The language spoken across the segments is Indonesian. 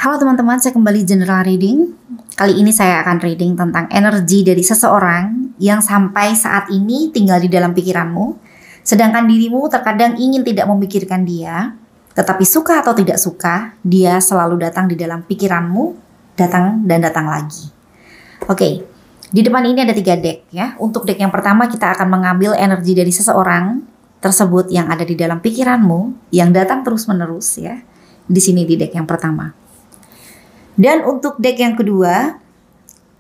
Halo teman-teman, saya kembali general reading. Kali ini saya akan reading tentang energi dari seseorang yang sampai saat ini tinggal di dalam pikiranmu. Sedangkan dirimu terkadang ingin tidak memikirkan dia, tetapi suka atau tidak suka, dia selalu datang di dalam pikiranmu, datang dan datang lagi. Oke, di depan ini ada 3 deck ya. Untuk deck yang pertama kita akan mengambil energi dari seseorang tersebut yang ada di dalam pikiranmu, yang datang terus-menerus ya. Di sini di deck yang pertama. Dan untuk deck yang kedua,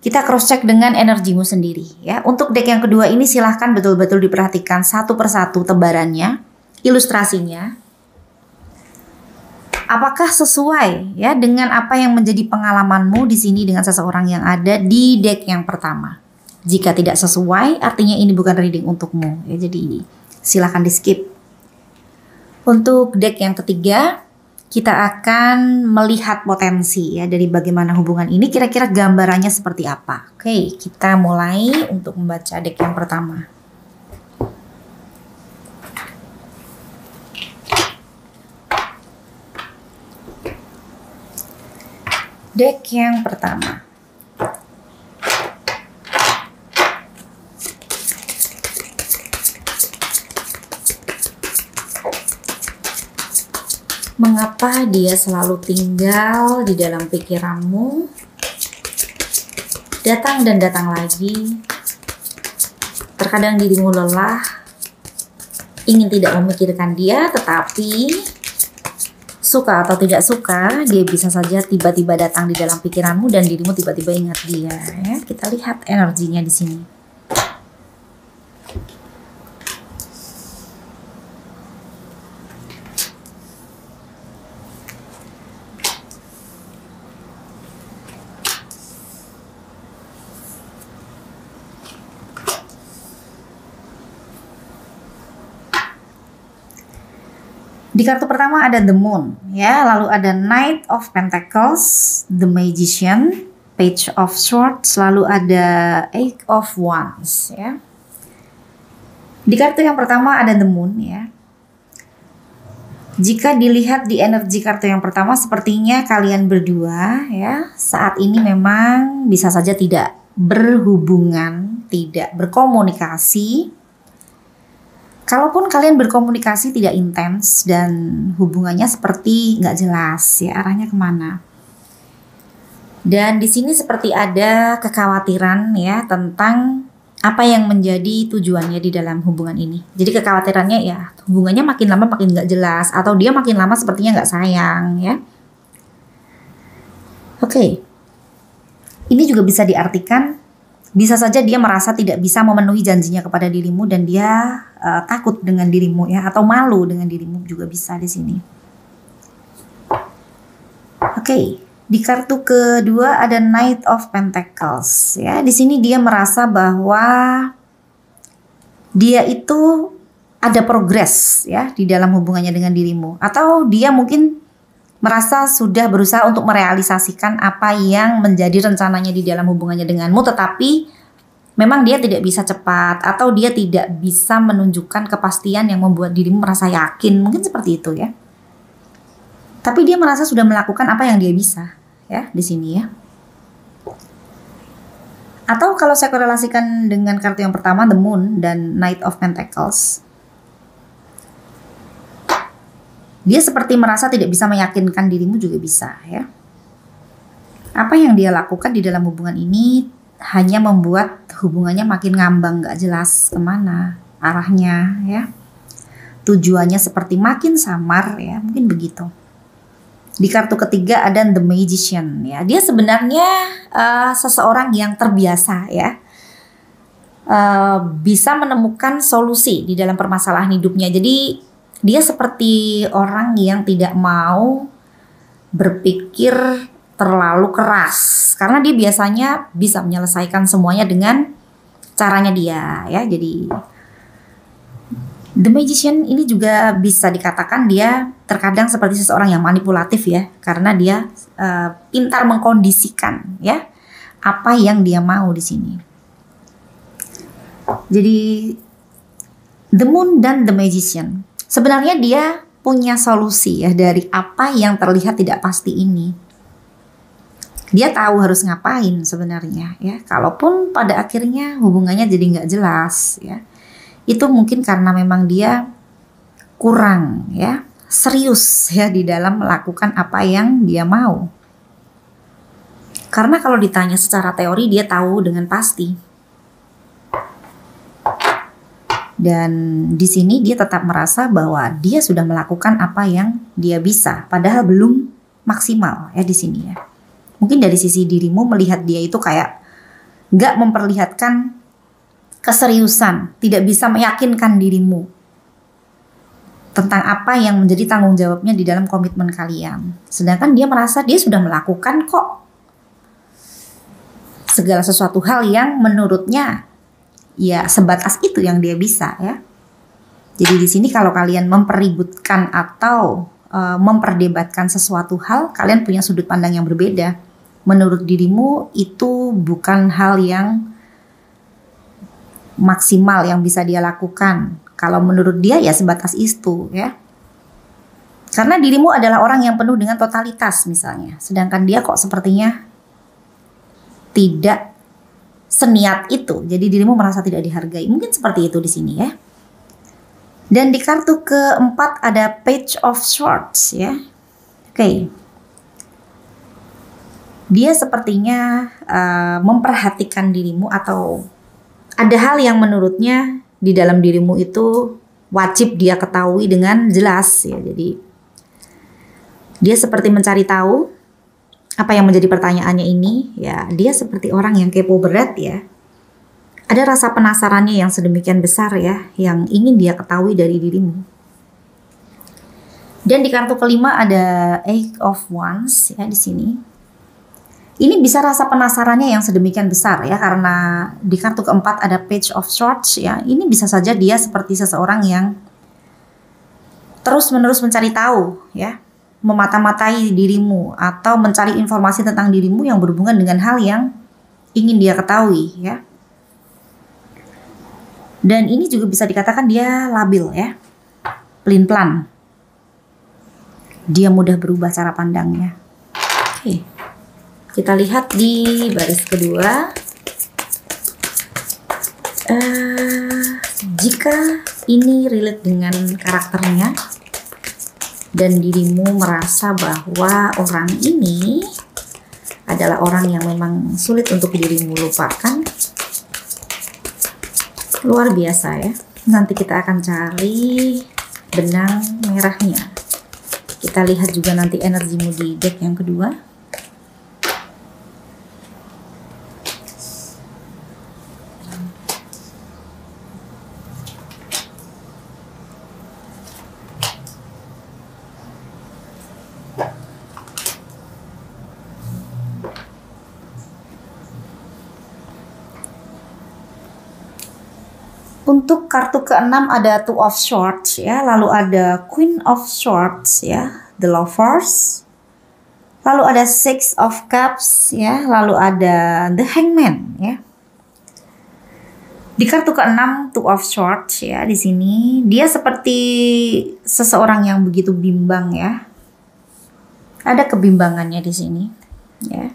kita cross check dengan energimu sendiri ya. Untuk deck yang kedua ini silahkan betul-betul diperhatikan satu persatu tebarannya, ilustrasinya. Apakah sesuai ya dengan apa yang menjadi pengalamanmu di sini dengan seseorang yang ada di deck yang pertama? Jika tidak sesuai, artinya ini bukan reading untukmu ya. Jadi silahkan di skip. Untuk deck yang ketiga, kita akan melihat potensi ya dari bagaimana hubungan ini, kira-kira gambarannya seperti apa. Oke, kita mulai untuk membaca deck yang pertama. Deck yang pertama. Mengapa dia selalu tinggal di dalam pikiranmu? Datang dan datang lagi. Terkadang dirimu lelah, ingin tidak memikirkan dia, tetapi suka atau tidak suka, dia bisa saja tiba-tiba datang di dalam pikiranmu dan dirimu tiba-tiba ingat dia. Ya, kita lihat energinya di sini. Di kartu pertama ada The Moon, ya, lalu ada Knight of Pentacles, The Magician, Page of Swords, lalu ada Eight of Wands, ya. Di kartu yang pertama ada The Moon, ya. Jika dilihat di energi kartu yang pertama, sepertinya kalian berdua, ya, saat ini memang bisa saja tidak berhubungan, tidak berkomunikasi. Kalaupun kalian berkomunikasi tidak intens dan hubungannya seperti nggak jelas ya arahnya kemana. Dan di sini seperti ada kekhawatiran ya tentang apa yang menjadi tujuannya di dalam hubungan ini. Jadi kekhawatirannya ya hubungannya makin lama makin nggak jelas atau dia makin lama sepertinya nggak sayang ya. Oke, ini juga bisa diartikan. Bisa saja dia merasa tidak bisa memenuhi janjinya kepada dirimu dan dia takut dengan dirimu ya atau malu dengan dirimu juga bisa di sini. Oke, di kartu kedua ada Knight of Pentacles ya. Di sini dia merasa bahwa dia itu ada progres ya di dalam hubungannya dengan dirimu atau dia mungkin merasa sudah berusaha untuk merealisasikan apa yang menjadi rencananya di dalam hubungannya denganmu, tetapi memang dia tidak bisa cepat atau dia tidak bisa menunjukkan kepastian yang membuat dirimu merasa yakin, mungkin seperti itu ya. Tapi dia merasa sudah melakukan apa yang dia bisa ya di sini ya. Atau kalau saya korelasikan dengan kartu yang pertama The Moon dan Knight of Pentacles, dia seperti merasa tidak bisa meyakinkan dirimu juga bisa ya. Apa yang dia lakukan di dalam hubungan ini hanya membuat hubungannya makin ngambang, gak jelas kemana arahnya ya. Tujuannya seperti makin samar ya, mungkin begitu. Di kartu ketiga ada The Magician ya. Dia sebenarnya seseorang yang terbiasa ya. Bisa menemukan solusi di dalam permasalahan hidupnya. Jadi dia seperti orang yang tidak mau berpikir terlalu keras karena dia biasanya bisa menyelesaikan semuanya dengan caranya dia ya. Jadi The Magician ini juga bisa dikatakan dia terkadang seperti seseorang yang manipulatif ya karena dia pintar mengkondisikan ya apa yang dia mau di sini. Jadi The Moon dan The Magician sebenarnya dia punya solusi ya dari apa yang terlihat tidak pasti ini. Dia tahu harus ngapain sebenarnya ya. Kalaupun pada akhirnya hubungannya jadi nggak jelas ya, itu mungkin karena memang dia kurang ya serius ya di dalam melakukan apa yang dia mau. Karena kalau ditanya secara teori dia tahu dengan pasti. Dan di sini dia tetap merasa bahwa dia sudah melakukan apa yang dia bisa, padahal belum maksimal ya di sini ya. Mungkin dari sisi dirimu melihat dia itu kayak nggak memperlihatkan keseriusan, tidak bisa meyakinkan dirimu tentang apa yang menjadi tanggung jawabnya di dalam komitmen kalian. Sedangkan dia merasa dia sudah melakukan kok segala sesuatu hal yang menurutnya ya sebatas itu yang dia bisa ya. Jadi di sini kalau kalian mempeributkan atau memperdebatkan sesuatu hal, kalian punya sudut pandang yang berbeda. Menurut dirimu itu bukan hal yang maksimal yang bisa dia lakukan. Kalau menurut dia ya sebatas itu ya. Karena dirimu adalah orang yang penuh dengan totalitas misalnya. Sedangkan dia kok sepertinya tidak seniat itu. Jadi dirimu merasa tidak dihargai. Mungkin seperti itu di sini ya. Dan di kartu keempat ada Page of Swords ya. Oke. Dia sepertinya memperhatikan dirimu atau ada hal yang menurutnya di dalam dirimu itu wajib dia ketahui dengan jelas ya. Jadi dia seperti mencari tahu apa yang menjadi pertanyaannya ini ya. Dia seperti orang yang kepo berat ya. Ada rasa penasarannya yang sedemikian besar ya, yang ingin dia ketahui dari dirimu. Dan di kartu kelima ada Eight of Wands ya di sini. Ini bisa rasa penasarannya yang sedemikian besar ya, karena di kartu keempat ada Page of Swords ya. Ini bisa saja dia seperti seseorang yang terus-menerus mencari tahu ya, memata-matai dirimu atau mencari informasi tentang dirimu yang berhubungan dengan hal yang ingin dia ketahui ya. Dan ini juga bisa dikatakan dia labil ya, pelin-pelan. Dia mudah berubah cara pandangnya. Oke. Kita lihat di baris kedua. Jika ini relate dengan karakternya dan dirimu merasa bahwa orang ini adalah orang yang memang sulit untuk dirimu lupakan, luar biasa ya. Nanti kita akan cari benang merahnya. Kita lihat juga nanti energimu di deck yang kedua. Untuk kartu keenam ada Two of Swords ya, lalu ada Queen of Swords ya, The Lovers, lalu ada Six of Cups ya, lalu ada The Hangman ya. Di kartu keenam Two of Swords ya, di sini dia seperti seseorang yang begitu bimbang ya. Ada kebimbangannya di sini ya.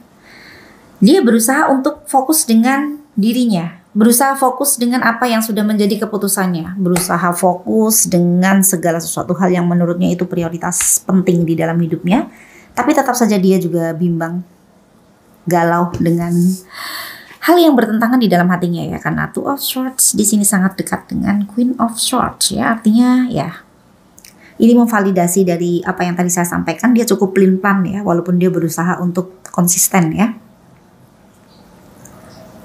Dia berusaha untuk fokus dengan dirinya. Berusaha fokus dengan apa yang sudah menjadi keputusannya. Berusaha fokus dengan segala sesuatu hal yang menurutnya itu prioritas penting di dalam hidupnya. Tapi tetap saja dia juga bimbang, galau dengan hal yang bertentangan di dalam hatinya ya. Karena Two of Swords di sini sangat dekat dengan Queen of Swords ya. Artinya ya, ini memvalidasi dari apa yang tadi saya sampaikan. Dia cukup pelin-pelan ya, walaupun dia berusaha untuk konsisten ya.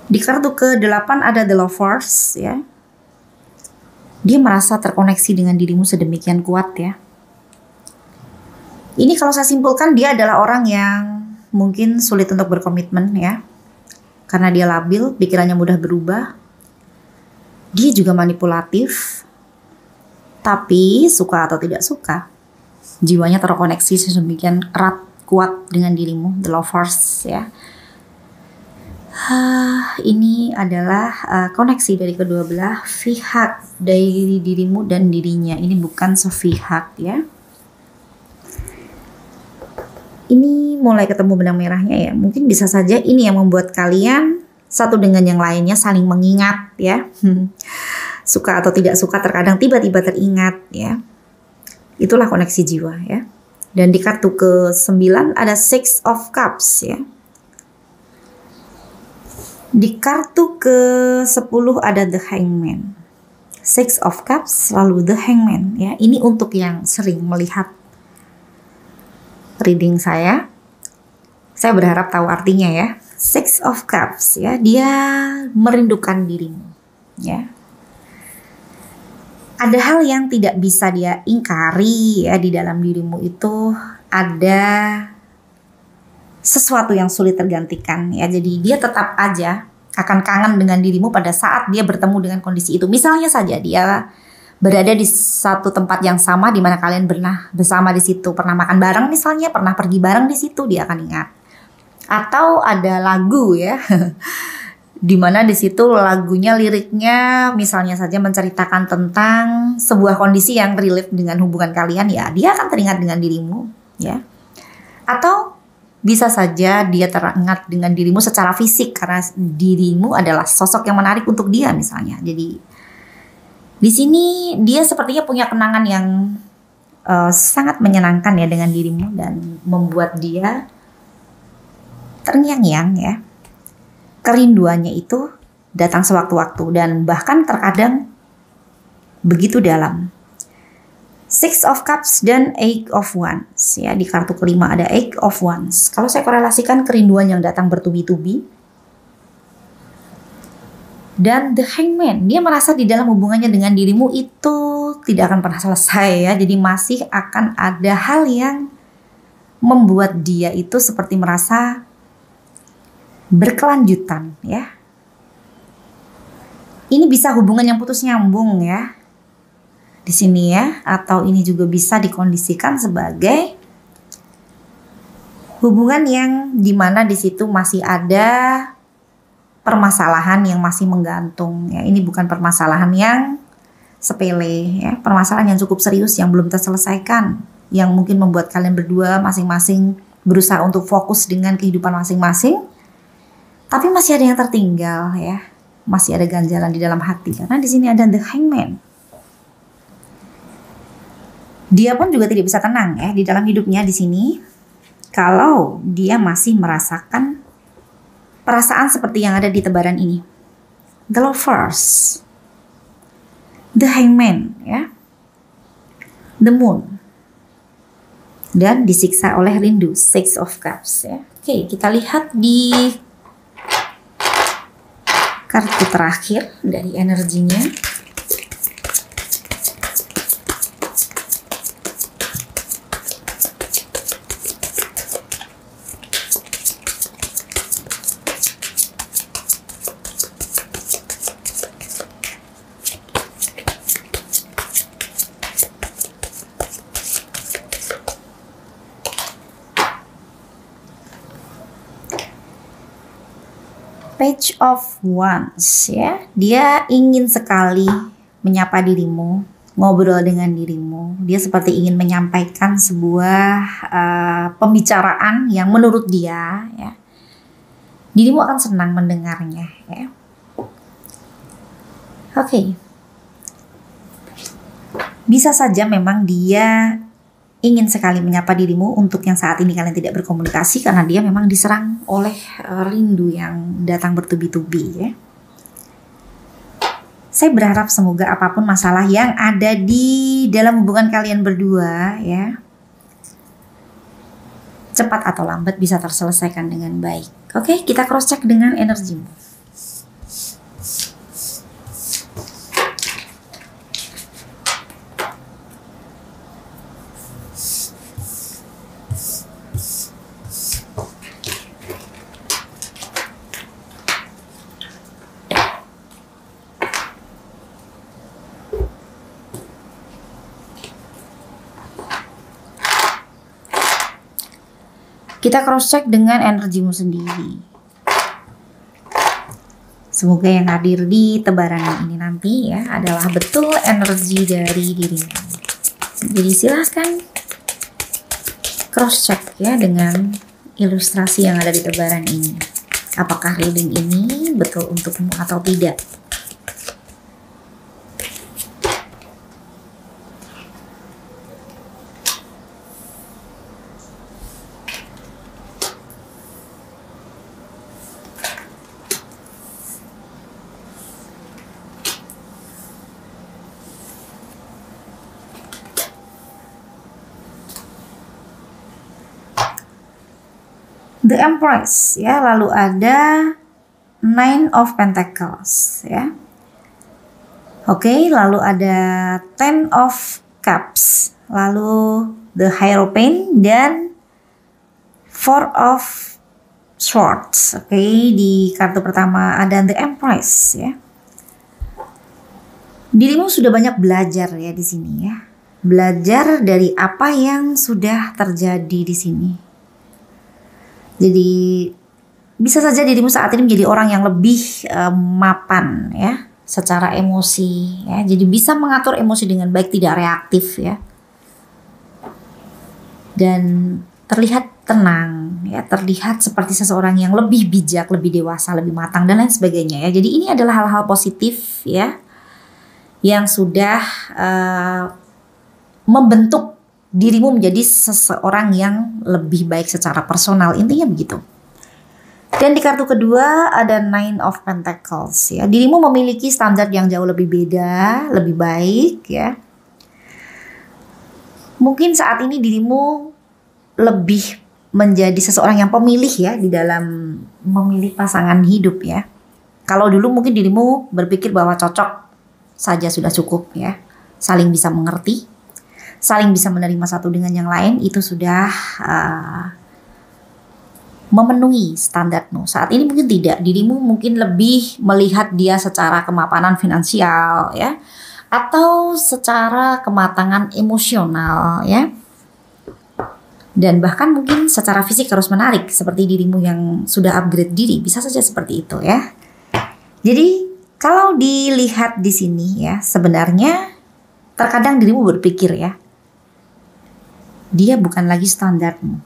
Di kartu ke-8 ada The Lovers ya. Dia merasa terkoneksi dengan dirimu sedemikian kuat ya. Ini kalau saya simpulkan dia adalah orang yang mungkin sulit untuk berkomitmen ya. Karena dia labil, pikirannya mudah berubah. Dia juga manipulatif. Tapi suka atau tidak suka, jiwanya terkoneksi sedemikian erat kuat dengan dirimu, The Lovers ya. Ini adalah koneksi dari kedua belah pihak, dari dirimu dan dirinya. Ini bukan sepihak ya. Ini mulai ketemu benang merahnya ya. Mungkin bisa saja ini yang membuat kalian satu dengan yang lainnya saling mengingat ya. Suka atau tidak suka terkadang tiba-tiba teringat ya. Itulah koneksi jiwa ya. Dan di kartu ke-9 ada Six of Cups ya. Di kartu ke-10 ada The Hangman. Six of Cups lalu The Hangman ya. Ini untuk yang sering melihat reading saya. Saya berharap tahu artinya ya. Six of Cups ya, dia merindukan dirimu ya. Ada hal yang tidak bisa dia ingkari ya, di dalam dirimu itu ada sesuatu yang sulit tergantikan ya. Jadi dia tetap aja akan kangen dengan dirimu pada saat dia bertemu dengan kondisi itu. Misalnya saja dia berada di satu tempat yang sama di mana kalian pernah bersama di situ, pernah makan bareng misalnya, pernah pergi bareng di situ, dia akan ingat. Atau ada lagu ya, dimana di situ lagunya, liriknya misalnya saja menceritakan tentang sebuah kondisi yang relate dengan hubungan kalian ya, dia akan teringat dengan dirimu ya. Atau bisa saja dia teringat dengan dirimu secara fisik karena dirimu adalah sosok yang menarik untuk dia misalnya. Jadi di sini dia sepertinya punya kenangan yang sangat menyenangkan ya dengan dirimu dan membuat dia terngiang-ngiang ya. Kerinduannya itu datang sewaktu-waktu dan bahkan terkadang begitu dalam. Six of Cups dan Eight of Wands ya. Di kartu kelima ada Eight of Wands. Kalau saya korelasikan kerinduan yang datang bertubi-tubi. Dan The Hangman, dia merasa di dalam hubungannya dengan dirimu itu tidak akan pernah selesai ya. Jadi masih akan ada hal yang membuat dia itu seperti merasa berkelanjutan ya. Ini bisa hubungan yang putus nyambung ya di sini ya, atau ini juga bisa dikondisikan sebagai hubungan yang dimana di situ masih ada permasalahan yang masih menggantung ya. Ini bukan permasalahan yang sepele ya, permasalahan yang cukup serius yang belum terselesaikan, yang mungkin membuat kalian berdua masing-masing berusaha untuk fokus dengan kehidupan masing-masing. Tapi masih ada yang tertinggal ya, masih ada ganjalan di dalam hati karena di sini ada The Hangman. Dia pun juga tidak bisa tenang ya di dalam hidupnya di sini kalau dia masih merasakan perasaan seperti yang ada di tebaran ini. The Lovers, The Hangman ya, The Moon, dan disiksa oleh rindu, Six of Cups ya. Oke, kita lihat di kartu terakhir dari energinya. Page of Wands ya, dia ingin sekali menyapa dirimu, ngobrol dengan dirimu. Dia seperti ingin menyampaikan sebuah pembicaraan yang menurut dia ya, dirimu akan senang mendengarnya ya. Oke. Bisa saja memang dia ingin sekali menyapa dirimu untuk yang saat ini kalian tidak berkomunikasi karena dia memang diserang oleh rindu yang datang bertubi-tubi ya. Saya berharap semoga apapun masalah yang ada di dalam hubungan kalian berdua ya, cepat atau lambat bisa terselesaikan dengan baik. Oke, kita cross check dengan energimu. Kita cross check dengan energimu sendiri. Semoga yang hadir di tebaran ini nanti ya adalah betul energi dari dirimu. Jadi silahkan cross check ya dengan ilustrasi yang ada di lembaran ini. Apakah reading ini betul untukmu atau tidak? The Empress ya, lalu ada Nine of Pentacles ya. Oke, lalu ada Ten of Cups, lalu The Hierophant dan Four of Swords. Oke, di kartu pertama ada The Empress ya. Dirimu sudah banyak belajar ya di sini ya. Belajar dari apa yang sudah terjadi di sini. Jadi bisa saja dirimu saat ini menjadi orang yang lebih mapan ya secara emosi ya. Jadi bisa mengatur emosi dengan baik, tidak reaktif ya. Dan terlihat tenang ya, terlihat seperti seseorang yang lebih bijak, lebih dewasa, lebih matang dan lain sebagainya ya. Jadi ini adalah hal-hal positif ya yang sudah membentuk dirimu menjadi seseorang yang lebih baik secara personal, intinya begitu. Dan di kartu kedua ada Nine of Pentacles ya. Dirimu memiliki standar yang jauh lebih beda, lebih baik ya. Mungkin saat ini dirimu lebih menjadi seseorang yang pemilih ya di dalam memilih pasangan hidup ya. Kalau dulu mungkin dirimu berpikir bahwa cocok saja sudah cukup ya. Saling bisa mengerti, saling bisa menerima satu dengan yang lain, itu sudah memenuhi standarmu. Saat ini mungkin tidak, dirimu mungkin lebih melihat dia secara kemapanan finansial ya, atau secara kematangan emosional ya, dan bahkan mungkin secara fisik harus menarik seperti dirimu yang sudah upgrade diri, bisa saja seperti itu ya. Jadi kalau dilihat di sini ya, sebenarnya terkadang dirimu berpikir ya, dia bukan lagi standarmu.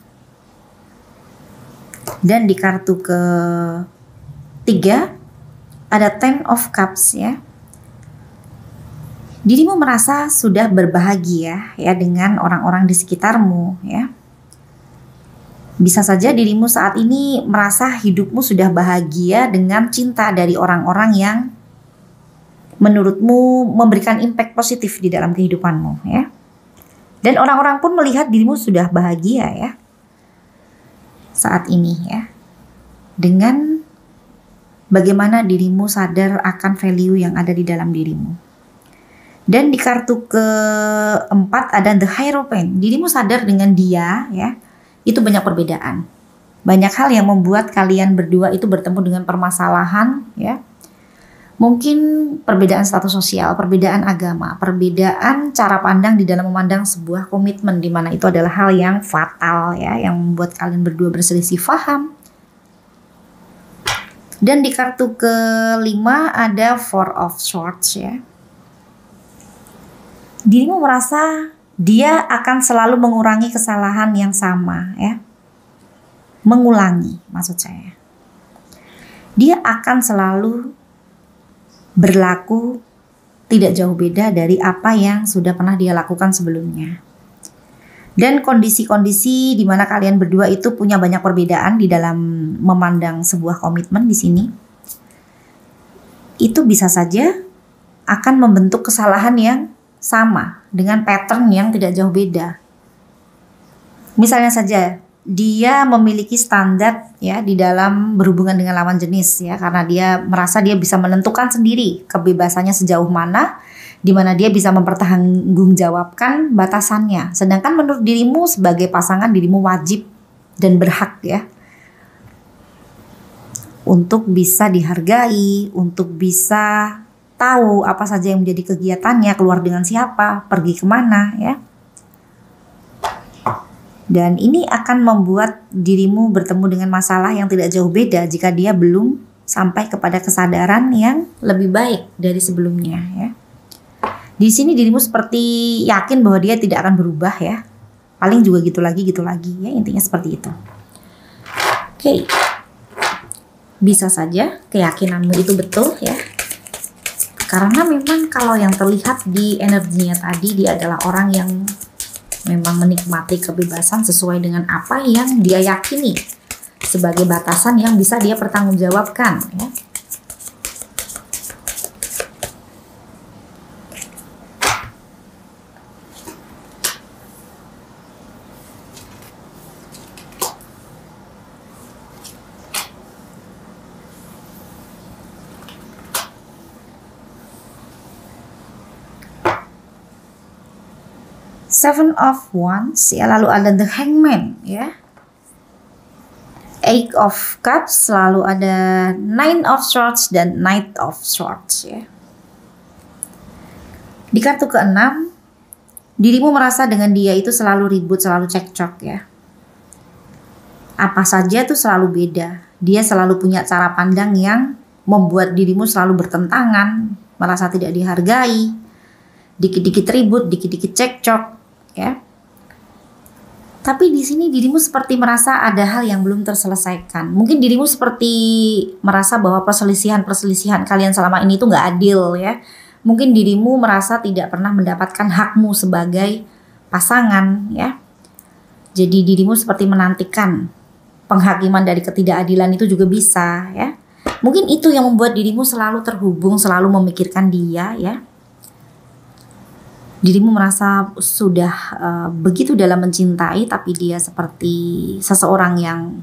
Dan di kartu ketiga ada Ten of Cups ya. Dirimu merasa sudah berbahagia ya dengan orang-orang di sekitarmu ya. Bisa saja dirimu saat ini merasa hidupmu sudah bahagia dengan cinta dari orang-orang yang menurutmu memberikan impact positif di dalam kehidupanmu ya. Dan orang-orang pun melihat dirimu sudah bahagia ya saat ini ya. Dengan bagaimana dirimu sadar akan value yang ada di dalam dirimu. Dan di kartu keempat ada The Hierophant. Dirimu sadar dengan dia ya, itu banyak perbedaan. Banyak hal yang membuat kalian berdua itu bertemu dengan permasalahan ya. Mungkin perbedaan status sosial, perbedaan agama, perbedaan cara pandang di dalam memandang sebuah komitmen, di mana itu adalah hal yang fatal ya, yang membuat kalian berdua berselisih paham. Dan di kartu kelima ada Four of Swords ya. Dirimu merasa dia akan selalu mengurangi kesalahan yang sama ya. Mengulangi maksud saya. Dia akan selalu berlaku tidak jauh beda dari apa yang sudah pernah dia lakukan sebelumnya. Dan kondisi-kondisi di mana kalian berdua itu punya banyak perbedaan di dalam memandang sebuah komitmen di sini, itu bisa saja akan membentuk kesalahan yang sama dengan pattern yang tidak jauh beda. Misalnya saja dia memiliki standar ya di dalam berhubungan dengan lawan jenis ya, karena dia merasa dia bisa menentukan sendiri kebebasannya sejauh mana, di mana dia bisa mempertanggungjawabkan batasannya. Sedangkan menurut dirimu sebagai pasangan, dirimu wajib dan berhak ya untuk bisa dihargai, untuk bisa tahu apa saja yang menjadi kegiatannya, keluar dengan siapa, pergi kemana ya. Dan ini akan membuat dirimu bertemu dengan masalah yang tidak jauh beda jika dia belum sampai kepada kesadaran yang lebih baik dari sebelumnya ya. Di sini dirimu seperti yakin bahwa dia tidak akan berubah ya. paling juga gitu lagi ya, intinya seperti itu. Oke. Bisa saja keyakinanmu itu betul ya. Karena memang kalau yang terlihat di energinya tadi, dia adalah orang yang memang menikmati kebebasan sesuai dengan apa yang dia yakini sebagai batasan yang bisa dia pertanggungjawabkan ya. Seven of Wands ya, lalu ada The Hangman ya. Eight of Cups, lalu ada Nine of Swords dan Knight of Swords ya. Di kartu ke-6, dirimu merasa dengan dia itu selalu ribut, selalu cekcok ya. Apa saja tuh selalu beda. Dia selalu punya cara pandang yang membuat dirimu selalu bertentangan, merasa tidak dihargai. Dikit-dikit ribut, dikit-dikit cekcok ya. Tapi di sini dirimu seperti merasa ada hal yang belum terselesaikan. Mungkin dirimu seperti merasa bahwa perselisihan kalian selama ini itu nggak adil ya. Mungkin dirimu merasa tidak pernah mendapatkan hakmu sebagai pasangan ya. Jadi dirimu seperti menantikan penghakiman dari ketidakadilan itu juga bisa ya. Mungkin itu yang membuat dirimu selalu terhubung, selalu memikirkan dia ya. Dirimu merasa sudah begitu dalam mencintai, tapi dia seperti seseorang yang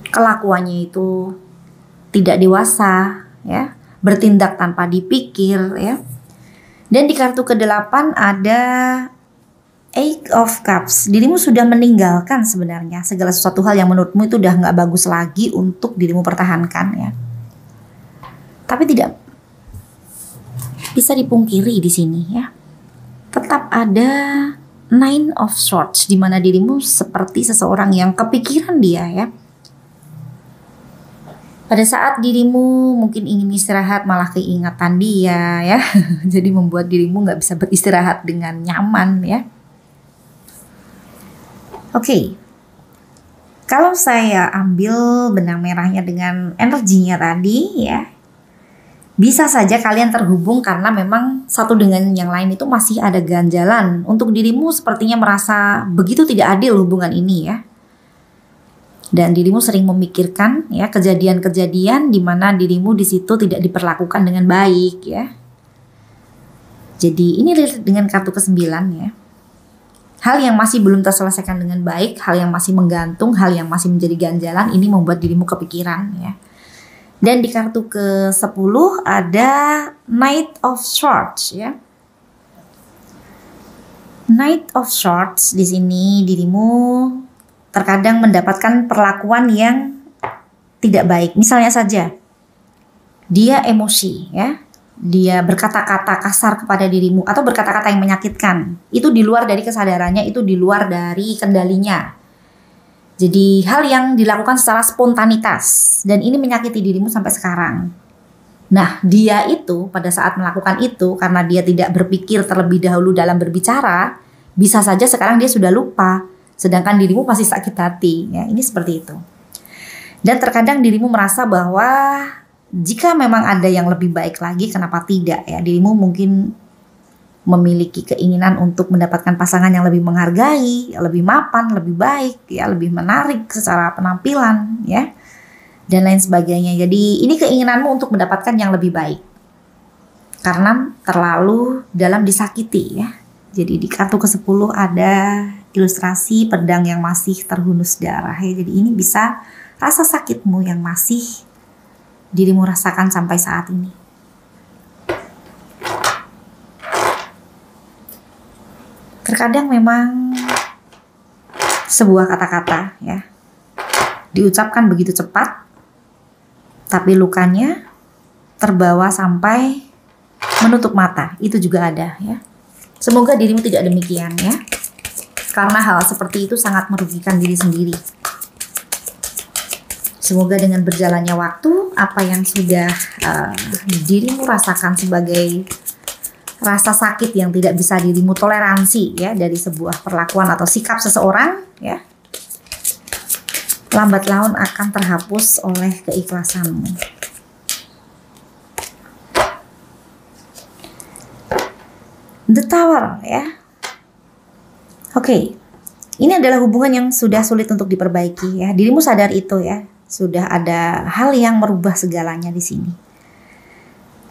kelakuannya itu tidak dewasa ya, bertindak tanpa dipikir ya. Dan di kartu ke-8 ada Eight of Cups. Dirimu sudah meninggalkan sebenarnya segala sesuatu hal yang menurutmu itu udah nggak bagus lagi untuk dirimu pertahankan ya. Tapi tidak bisa dipungkiri di sini ya. Tetap ada Nine of Swords di mana dirimu seperti seseorang yang kepikiran dia ya. Pada saat dirimu mungkin ingin istirahat malah keingatan dia ya. Jadi membuat dirimu nggak bisa beristirahat dengan nyaman ya. Oke. Kalau saya ambil benang merahnya dengan energinya tadi ya. Bisa saja kalian terhubung karena memang satu dengan yang lain itu masih ada ganjalan. Untuk dirimu sepertinya merasa begitu tidak adil hubungan ini ya. Dan dirimu sering memikirkan ya kejadian-kejadian di mana dirimu di situ tidak diperlakukan dengan baik ya. Jadi ini dengan kartu ke-9 ya. Hal yang masih belum terselesaikan dengan baik, hal yang masih menggantung, hal yang masih menjadi ganjalan, ini membuat dirimu kepikiran ya. Dan di kartu ke-10 ada Knight of Swords ya. Knight of Swords di sini dirimu terkadang mendapatkan perlakuan yang tidak baik. Misalnya saja dia emosi ya. Dia berkata-kata kasar kepada dirimu atau berkata-kata yang menyakitkan. Itu di luar dari kesadarannya, itu di luar dari kendalinya. Jadi hal yang dilakukan secara spontanitas dan ini menyakiti dirimu sampai sekarang. Nah, dia itu pada saat melakukan itu karena dia tidak berpikir terlebih dahulu dalam berbicara, bisa saja sekarang dia sudah lupa, sedangkan dirimu masih sakit hati. Ya, ini seperti itu. Dan terkadang dirimu merasa bahwa jika memang ada yang lebih baik lagi, kenapa tidak ya? Dirimu mungkin memiliki keinginan untuk mendapatkan pasangan yang lebih menghargai, lebih mapan, lebih baik, ya, lebih menarik secara penampilan, ya, dan lain sebagainya. Jadi ini keinginanmu untuk mendapatkan yang lebih baik, karena terlalu dalam disakiti, ya. Jadi di kartu ke-10 ada ilustrasi pedang yang masih terhunus darah, ya. Jadi ini bisa rasa sakitmu yang masih dirimu rasakan sampai saat ini. Terkadang memang sebuah kata-kata ya diucapkan begitu cepat, tapi lukanya terbawa sampai menutup mata. Itu juga ada ya. Semoga dirimu tidak demikian ya. Karena hal seperti itu sangat merugikan diri sendiri. Semoga dengan berjalannya waktu, apa yang sudah dirimu rasakan sebagai rasa sakit yang tidak bisa dirimu toleransi ya dari sebuah perlakuan atau sikap seseorang ya, lambat laun akan terhapus oleh keikhlasanmu. The Tower ya. Oke. Ini adalah hubungan yang sudah sulit untuk diperbaiki ya. Dirimu sadar itu ya. Sudah ada hal yang merubah segalanya di sini.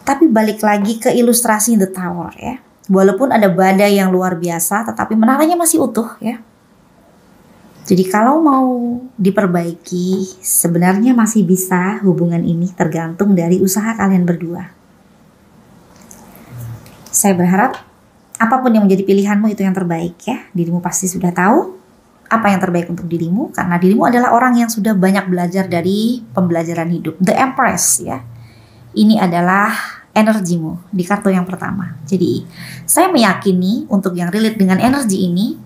Tapi balik lagi ke ilustrasi The Tower ya. Walaupun ada badai yang luar biasa, tetapi menaranya masih utuh ya. Jadi kalau mau diperbaiki, sebenarnya masih bisa hubungan ini, tergantung dari usaha kalian berdua. Saya berharap apapun yang menjadi pilihanmu itu yang terbaik ya. Dirimu pasti sudah tahu apa yang terbaik untuk dirimu, karena dirimu adalah orang yang sudah banyak belajar dari pembelajaran hidup. The Empress ya. Ini adalah energimu di kartu yang pertama. Jadi saya meyakini untuk yang relate dengan energi ini,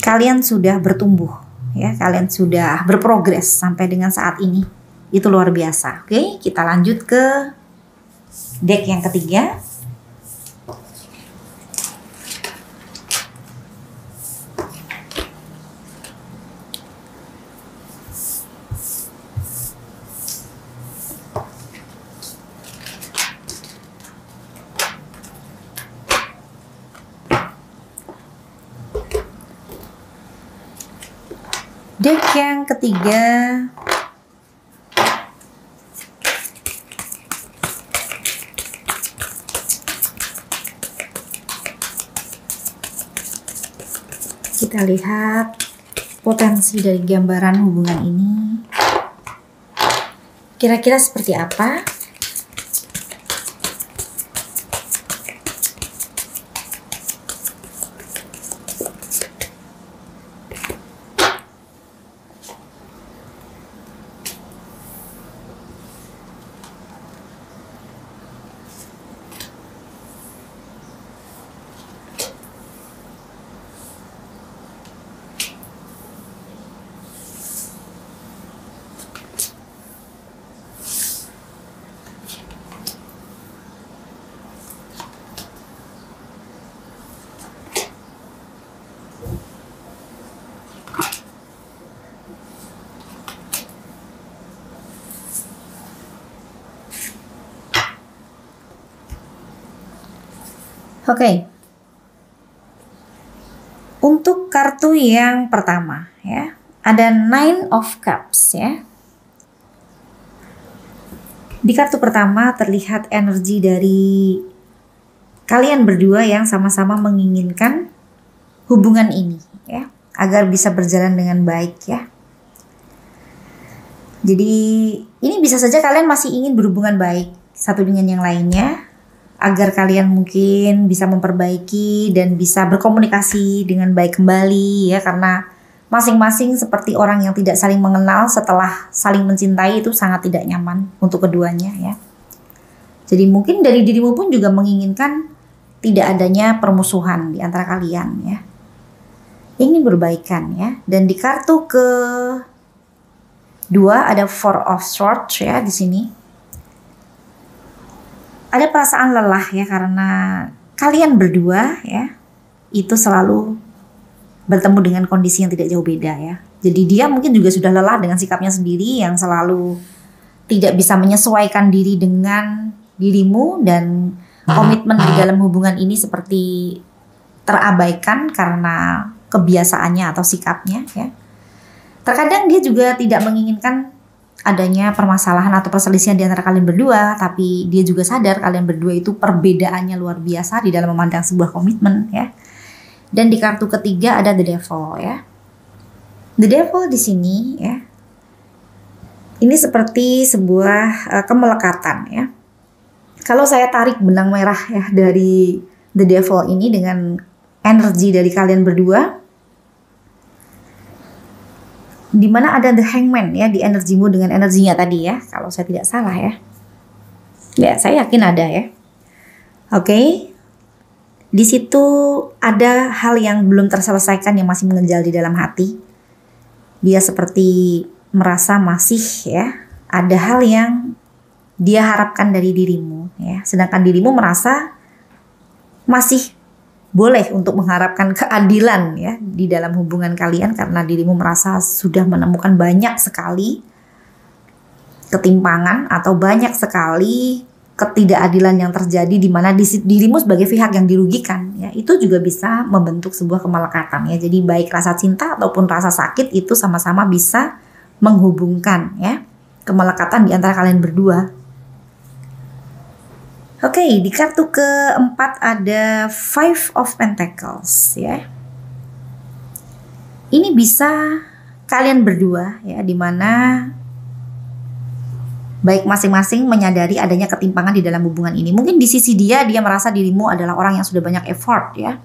kalian sudah bertumbuh ya, kalian sudah berprogres sampai dengan saat ini. Itu luar biasa. Oke, kita lanjut ke deck yang ketiga. Deck yang ketiga kita lihat potensi dari gambaran hubungan ini kira-kira seperti apa. Oke. Untuk kartu yang pertama ya, ada Nine of Cups ya. Di kartu pertama terlihat energi dari kalian berdua yang sama-sama menginginkan hubungan ini ya, agar bisa berjalan dengan baik ya. Jadi ini bisa saja kalian masih ingin berhubungan baik satu dengan yang lainnya, agar kalian mungkin bisa memperbaiki dan bisa berkomunikasi dengan baik kembali ya, karena masing-masing seperti orang yang tidak saling mengenal setelah saling mencintai itu sangat tidak nyaman untuk keduanya ya. Jadi mungkin dari dirimu pun juga menginginkan tidak adanya permusuhan di antara kalian ya. Ingin berbaikan ya. Dan di kartu kedua ada Four of Swords ya di sini. Ada perasaan lelah ya, karena kalian berdua ya itu selalu bertemu dengan kondisi yang tidak jauh beda ya. Jadi dia mungkin juga sudah lelah dengan sikapnya sendiri yang selalu tidak bisa menyesuaikan diri dengan dirimu, dan komitmen di dalam hubungan ini seperti terabaikan karena kebiasaannya atau sikapnya ya. Terkadang dia juga tidak menginginkan adanya permasalahan atau perselisihan di antara kalian berdua, tapi dia juga sadar kalian berdua itu perbedaannya luar biasa di dalam memandang sebuah komitmen ya. Dan di kartu ketiga ada The Devil ya. The Devil di sini ya, ini seperti sebuah kemelekatan ya. Kalau saya tarik benang merah ya dari The Devil ini dengan energi dari kalian berdua, di mana ada The Hangman ya di energimu dengan energinya tadi ya, kalau saya tidak salah ya. Ya, saya yakin ada ya. Oke. Di situ ada hal yang belum terselesaikan yang masih mengenjal di dalam hati. Dia seperti merasa masih ya ada hal yang dia harapkan dari dirimu ya. Sedangkan dirimu merasa masih boleh untuk mengharapkan keadilan ya di dalam hubungan kalian, karena dirimu merasa sudah menemukan banyak sekali ketimpangan atau banyak sekali ketidakadilan yang terjadi di mana dirimu sebagai pihak yang dirugikan ya. Itu juga bisa membentuk sebuah kemelekatan ya. Jadi baik rasa cinta ataupun rasa sakit itu sama-sama bisa menghubungkan ya kemelekatan di antara kalian berdua. Oke, di kartu keempat ada Five of Pentacles ya. Ini bisa kalian berdua ya, dimana baik masing-masing menyadari adanya ketimpangan di dalam hubungan ini. Mungkin di sisi dia merasa dirimu adalah orang yang sudah banyak effort ya,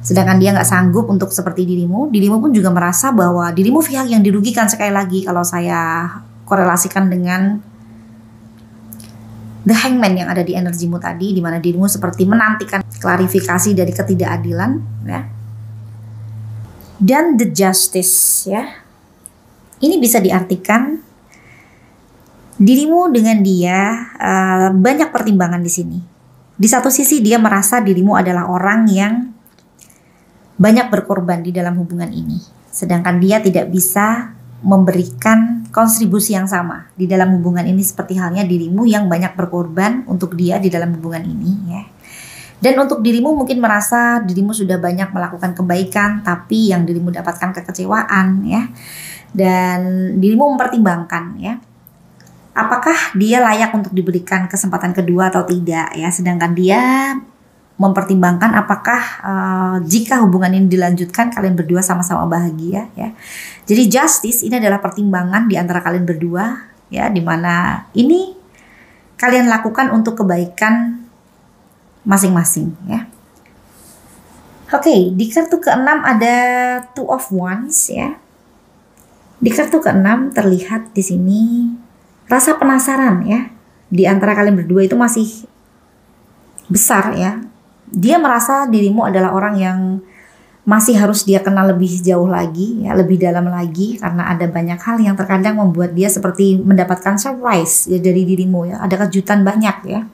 sedangkan dia nggak sanggup untuk seperti dirimu. Dirimu pun juga merasa bahwa dirimu pihak yang dirugikan. Sekali lagi kalau saya korelasikan dengan The Hangman yang ada di energimu tadi, di mana dirimu seperti menantikan klarifikasi dari ketidakadilan ya. Dan The Justice ya. Ini bisa diartikan dirimu dengan dia banyak pertimbangan di sini. Di satu sisi dia merasa dirimu adalah orang yang banyak berkorban di dalam hubungan ini, sedangkan dia tidak bisa memberikan kontribusi yang sama di dalam hubungan ini, seperti halnya dirimu yang banyak berkorban untuk dia di dalam hubungan ini ya. Dan untuk dirimu mungkin merasa dirimu sudah banyak melakukan kebaikan, tapi yang dirimu dapatkan kekecewaan ya. Dan dirimu mempertimbangkan ya, apakah dia layak untuk diberikan kesempatan kedua atau tidak ya. Sedangkan dia mempertimbangkan apakah jika hubungan ini dilanjutkan kalian berdua sama-sama bahagia ya. Jadi justice ini adalah pertimbangan di antara kalian berdua ya, dimana ini kalian lakukan untuk kebaikan masing-masing ya. Oke, di kartu keenam ada Two of Wands ya. Di kartu keenam terlihat di sini rasa penasaran ya di antara kalian berdua itu masih besar ya. Dia merasa dirimu adalah orang yang masih harus dia kenal lebih jauh lagi ya, lebih dalam lagi, karena ada banyak hal yang terkadang membuat dia seperti mendapatkan surprise ya dari dirimu ya. Ada kejutan banyak ya.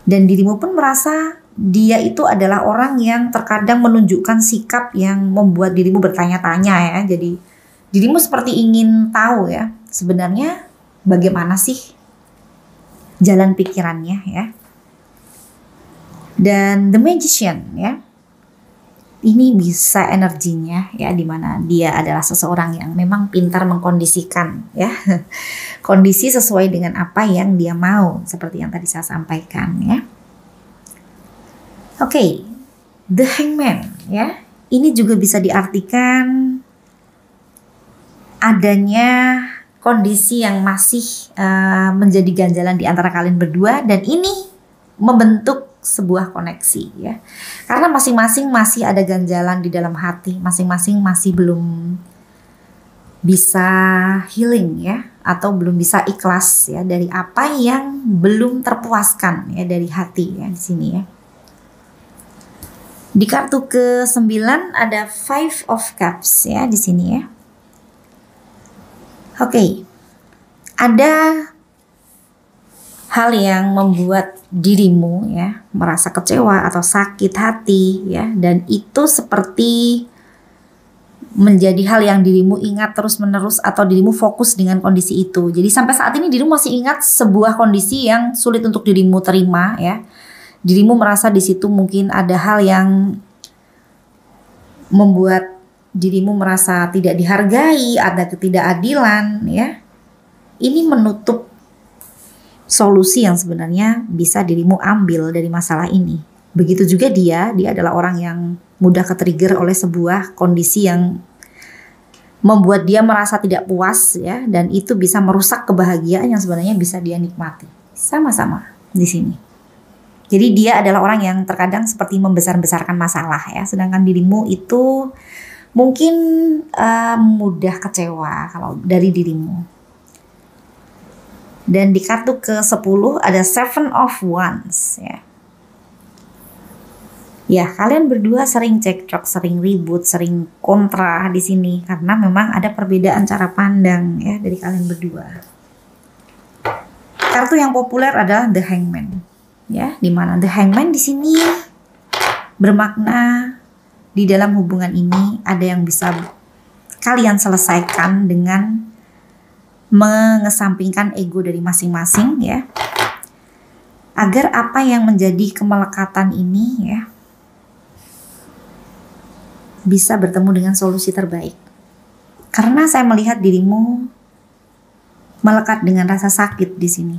Dan dirimu pun merasa dia itu adalah orang yang terkadang menunjukkan sikap yang membuat dirimu bertanya-tanya ya. Jadi dirimu seperti ingin tahu ya, sebenarnya bagaimana sih jalan pikirannya ya. Dan The Magician ya, ini bisa energinya ya, dimana dia adalah seseorang yang memang pintar mengkondisikan ya kondisi sesuai dengan apa yang dia mau, seperti yang tadi saya sampaikan ya. Oke, The Hangman ya, ini juga bisa diartikan adanya kondisi yang masih menjadi ganjalan di antara kalian berdua, dan ini membentuk sebuah koneksi ya, karena masing-masing masih ada ganjalan di dalam hati, masing-masing masih belum bisa healing ya, atau belum bisa ikhlas ya dari apa yang belum terpuaskan ya dari hati ya di sini ya. Di kartu ke-9 ada Five of Cups ya di sini ya. Oke, ada hal yang membuat dirimu ya merasa kecewa atau sakit hati ya, dan itu seperti menjadi hal yang dirimu ingat terus-menerus atau dirimu fokus dengan kondisi itu. Jadi sampai saat ini dirimu masih ingat sebuah kondisi yang sulit untuk dirimu terima ya. Dirimu merasa di situ mungkin ada hal yang membuat dirimu merasa tidak dihargai, ada ketidakadilan ya. Ini menutup solusi yang sebenarnya bisa dirimu ambil dari masalah ini. Begitu juga dia adalah orang yang mudah ke-trigger oleh sebuah kondisi yang membuat dia merasa tidak puas ya, dan itu bisa merusak kebahagiaan yang sebenarnya bisa dia nikmati sama-sama di sini. Jadi dia adalah orang yang terkadang seperti membesar-besarkan masalah ya, sedangkan dirimu itu mungkin mudah kecewa kalau dari dirimu. Dan di kartu ke-10 ada Seven of Wands ya. Ya, kalian berdua sering cekcok, sering ribut, sering kontra di sini karena memang ada perbedaan cara pandang ya dari kalian berdua. Kartu yang populer adalah The Hangman. ya, di mana The Hangman di sini bermakna di dalam hubungan ini ada yang bisa kalian selesaikan dengan mengesampingkan ego dari masing-masing ya. Agar apa yang menjadi kemelekatan ini ya bisa bertemu dengan solusi terbaik. Karena saya melihat dirimu melekat dengan rasa sakit di sini.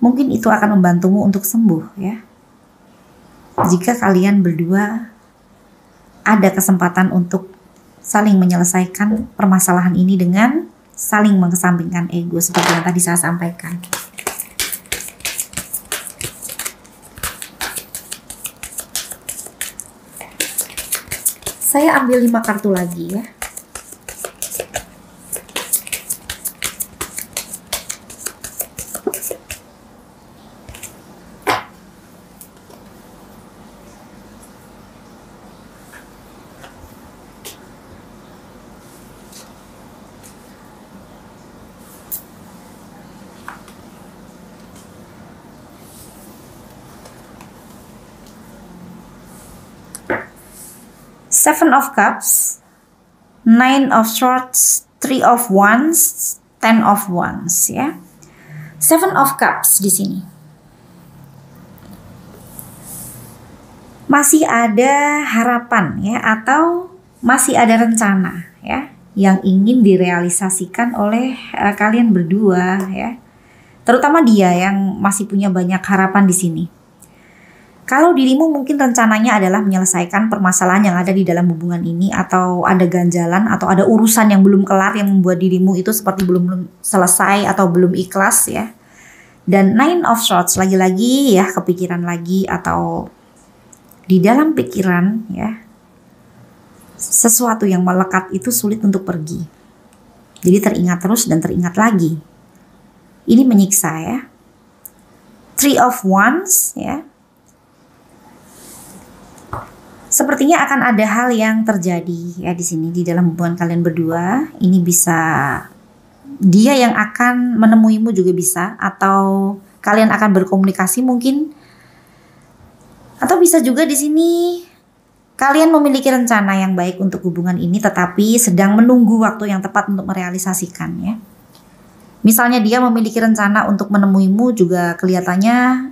Mungkin itu akan membantumu untuk sembuh ya. Jika kalian berdua ada kesempatan untuk saling menyelesaikan permasalahan ini dengan saling mengesampingkan ego seperti yang tadi saya sampaikan. Saya ambil 5 kartu lagi ya. Seven of Cups, Nine of Swords, Three of Wands, Ten of Wands ya. Seven of Cups di sini. Masih ada harapan ya, atau masih ada rencana ya yang ingin direalisasikan oleh kalian berdua ya. Terutama dia yang masih punya banyak harapan di sini. Kalau dirimu mungkin rencananya adalah menyelesaikan permasalahan yang ada di dalam hubungan ini, atau ada ganjalan atau ada urusan yang belum kelar yang membuat dirimu itu seperti belum selesai atau belum ikhlas ya. Dan Nine of Swords lagi-lagi ya, kepikiran lagi atau di dalam pikiran ya, sesuatu yang melekat itu sulit untuk pergi. Jadi teringat terus dan teringat lagi. Ini menyiksa ya. Three of Wands ya. Sepertinya akan ada hal yang terjadi ya di sini di dalam hubungan kalian berdua. Ini bisa dia yang akan menemuimu juga bisa, atau kalian akan berkomunikasi mungkin. Atau bisa juga di sini kalian memiliki rencana yang baik untuk hubungan ini tetapi sedang menunggu waktu yang tepat untuk merealisasikan ya. Misalnya dia memiliki rencana untuk menemuimu, juga kelihatannya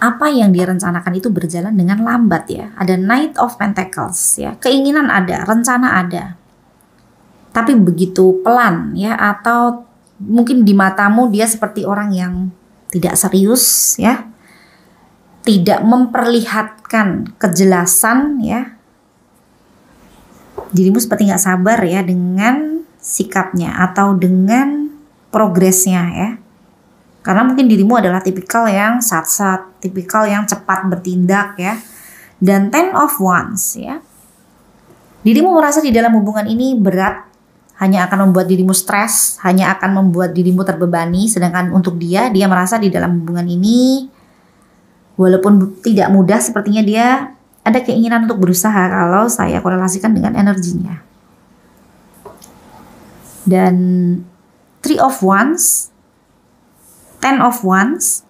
apa yang dia rencanakan itu berjalan dengan lambat ya. Ada Knight of Pentacles ya. Keinginan ada, rencana ada. Tapi begitu pelan ya, atau mungkin di matamu dia seperti orang yang tidak serius ya. Tidak memperlihatkan kejelasan ya. Dirimu seperti nggak sabar ya dengan sikapnya atau dengan progresnya ya. Karena mungkin dirimu adalah tipikal yang sat-sat, tipikal yang cepat bertindak ya. Dan Ten of Wands ya. Dirimu merasa di dalam hubungan ini berat, hanya akan membuat dirimu stres, hanya akan membuat dirimu terbebani. Sedangkan untuk dia merasa di dalam hubungan ini, walaupun tidak mudah, sepertinya dia ada keinginan untuk berusaha kalau saya korelasikan dengan energinya. Dan Three of Wands, Ten of Wands,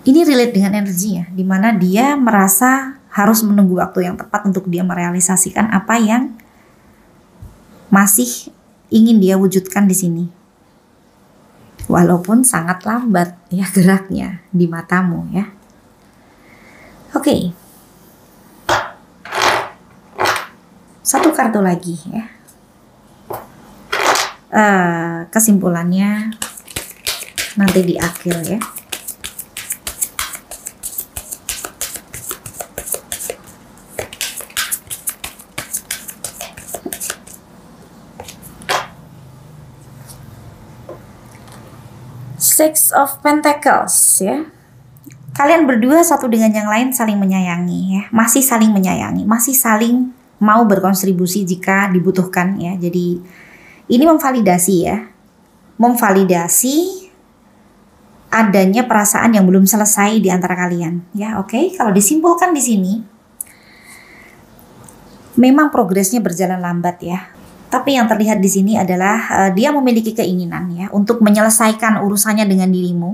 ini relate dengan energinya, di mana dia merasa harus menunggu waktu yang tepat untuk dia merealisasikan apa yang masih ingin dia wujudkan di sini. Walaupun sangat lambat ya geraknya di matamu ya. Oke. Satu kartu lagi ya. Kesimpulannya nanti di akhir ya. Six of Pentacles ya. Kalian berdua satu dengan yang lain saling menyayangi ya. Masih saling menyayangi, masih saling mau berkontribusi jika dibutuhkan ya. Jadi ini memvalidasi ya. Memvalidasi adanya perasaan yang belum selesai di antara kalian ya. Oke, kalau disimpulkan di sini memang progresnya berjalan lambat ya. Tapi yang terlihat di sini adalah dia memiliki keinginan ya untuk menyelesaikan urusannya dengan dirimu.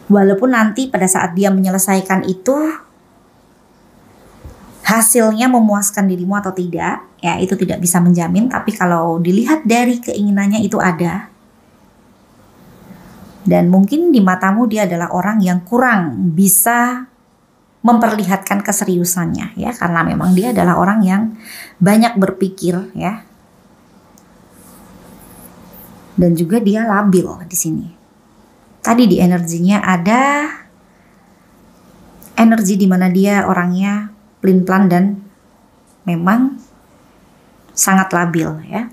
Walaupun nanti pada saat dia menyelesaikan itu hasilnya memuaskan dirimu atau tidak, ya itu tidak bisa menjamin. Tapi kalau dilihat dari keinginannya itu ada. Dan mungkin di matamu dia adalah orang yang kurang bisa memperlihatkan keseriusannya ya, karena memang dia adalah orang yang banyak berpikir ya. Dan juga dia labil di sini. Tadi di energinya ada energi di mana dia orangnya pelin-pelan dan memang sangat labil ya.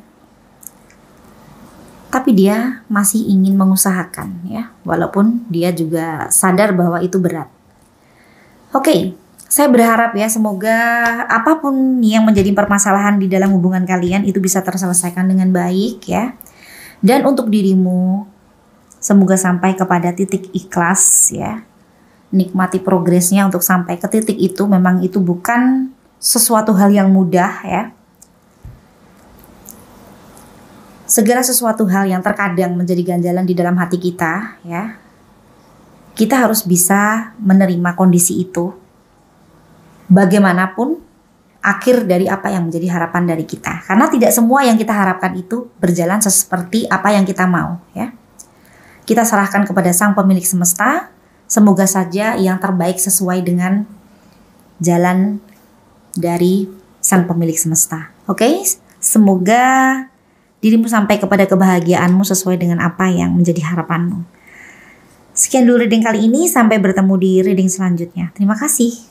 Tapi dia masih ingin mengusahakan ya, walaupun dia juga sadar bahwa itu berat. Oke, saya berharap ya semoga apapun yang menjadi permasalahan di dalam hubungan kalian itu bisa terselesaikan dengan baik ya. Dan untuk dirimu, semoga sampai kepada titik ikhlas ya. Nikmati progresnya untuk sampai ke titik itu, memang itu bukan sesuatu hal yang mudah ya. Segala sesuatu hal yang terkadang menjadi ganjalan di dalam hati kita ya. Kita harus bisa menerima kondisi itu. Bagaimanapun akhir dari apa yang menjadi harapan dari kita. Karena tidak semua yang kita harapkan itu berjalan seperti apa yang kita mau ya. Kita serahkan kepada Sang Pemilik Semesta. Semoga saja yang terbaik sesuai dengan jalan dari Sang Pemilik Semesta. Oke? Semoga dirimu sampai kepada kebahagiaanmu sesuai dengan apa yang menjadi harapanmu. Sekian dulu reading kali ini, sampai bertemu di reading selanjutnya. Terima kasih.